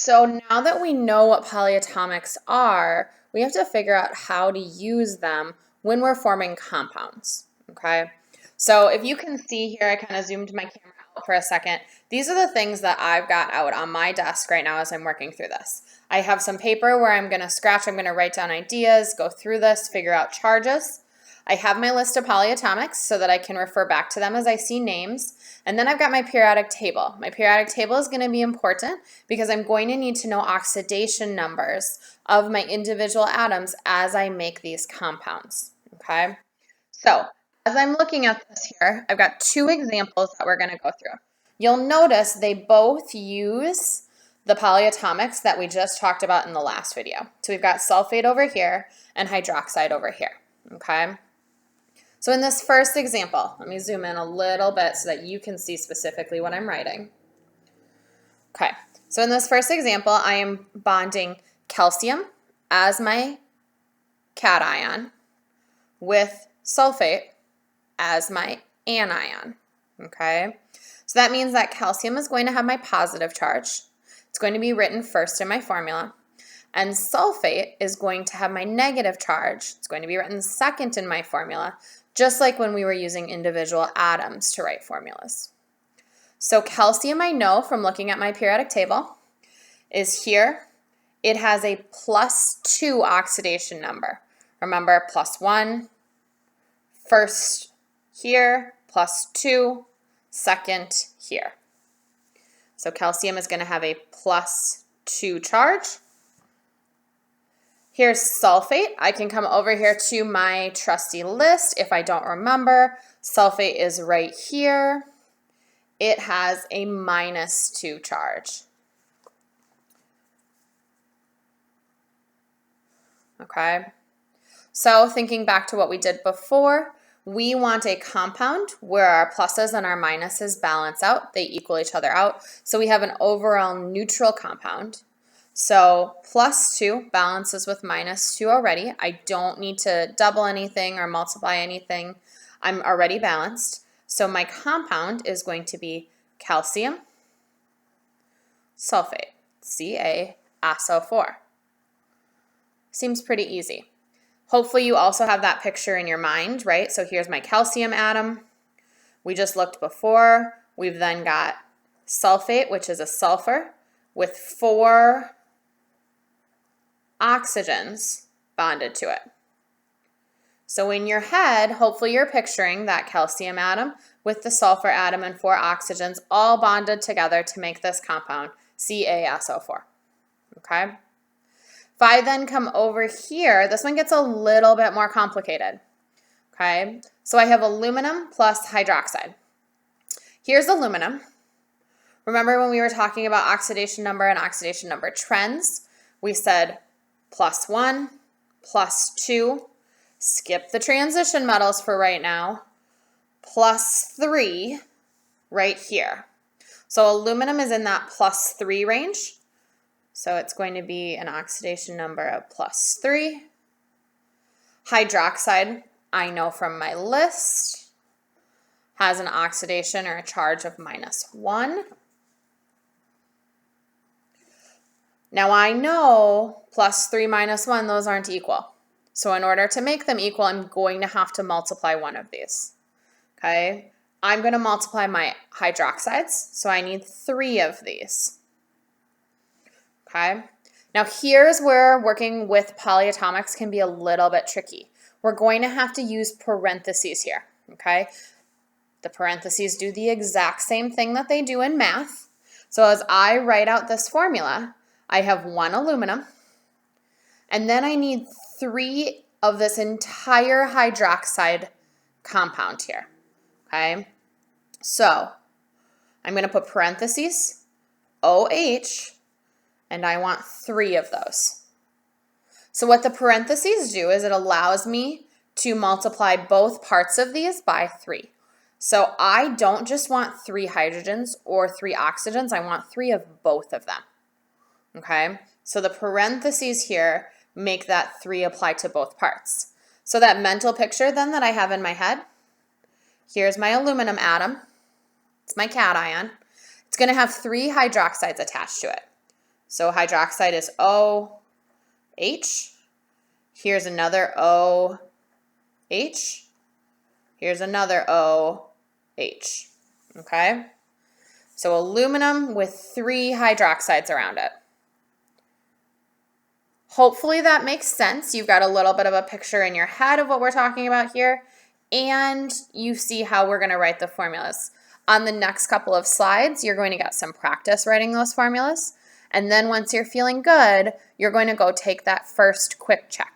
So now that we know what polyatomics are, we have to figure out how to use them when we're forming compounds, okay? So if you can see here, I kind of zoomed my camera out for a second. These are the things that I've got out on my desk right now as I'm working through this. I have some paper where I'm going to scratch, I'm going to write down ideas, go through this, figure out charges. I have my list of polyatomics so that I can refer back to them as I see names. And then I've got my periodic table. My periodic table is going to be important because I'm going to need to know oxidation numbers of my individual atoms as I make these compounds, okay? So as I'm looking at this here, I've got two examples that we're going to go through. You'll notice they both use the polyatomics that we just talked about in the last video. So we've got sulfate over here and hydroxide over here, okay? So in this first example, let me zoom in a little bit so that you can see specifically what I'm writing. Okay, so in this first example, I am bonding calcium as my cation with sulfate as my anion, okay? So that means that calcium is going to have my positive charge. It's going to be written first in my formula. And sulfate is going to have my negative charge. It's going to be written second in my formula, just like when we were using individual atoms to write formulas. So calcium, I know from looking at my periodic table, is here. It has a +2 oxidation number. Remember, +1, first here, +2, second here. So calcium is going to have a +2 charge. Here's sulfate. I can come over here to my trusty list if I don't remember. Sulfate is right here. It has a -2 charge. Okay, so thinking back to what we did before, we want a compound where our pluses and our minuses balance out. They equal each other out. So we have an overall neutral compound. So +2 balances with -2 already. I don't need to double anything or multiply anything. I'm already balanced. So my compound is going to be calcium sulfate, CaSO4. Seems pretty easy. Hopefully you also have that picture in your mind, right? So here's my calcium atom. We just looked before. We've then got sulfate, which is a sulfur, with 4 oxygens bonded to it. So in your head, hopefully you're picturing that calcium atom with the sulfur atom and 4 oxygens all bonded together to make this compound, CaSO4, okay? If I then come over here, this one gets a little bit more complicated, okay? So I have aluminum plus hydroxide. Here's aluminum. Remember when we were talking about oxidation number and oxidation number trends? We said +1, +2, skip the transition metals for right now, +3 right here. So aluminum is in that +3 range. So it's going to be an oxidation number of +3. Hydroxide, I know from my list, has an oxidation or a charge of -1. Now I know +3 -1, those aren't equal. So in order to make them equal, I'm going to have to multiply one of these, okay? I'm going to multiply my hydroxides, so I need 3 of these, okay? Now here's where working with polyatomics can be a little bit tricky. We're going to have to use parentheses here, okay? The parentheses do the exact same thing that they do in math. So as I write out this formula, I have 1 aluminum, and then I need 3 of this entire hydroxide compound here, okay? So I'm going to put parentheses, OH, and I want 3 of those. So what the parentheses do is it allows me to multiply both parts of these by 3. So I don't just want 3 hydrogens or 3 oxygens, I want 3 of both of them. Okay, so the parentheses here make that 3 apply to both parts. So that mental picture then that I have in my head, here's my aluminum atom. It's my cation. It's going to have 3 hydroxides attached to it. So hydroxide is OH. Here's another OH. Here's another OH. Okay? So aluminum with 3 hydroxides around it. Hopefully that makes sense. You've got a little bit of a picture in your head of what we're talking about here, and you see how we're going to write the formulas. On the next couple of slides, you're going to get some practice writing those formulas, and then once you're feeling good, you're going to go take that first quick check.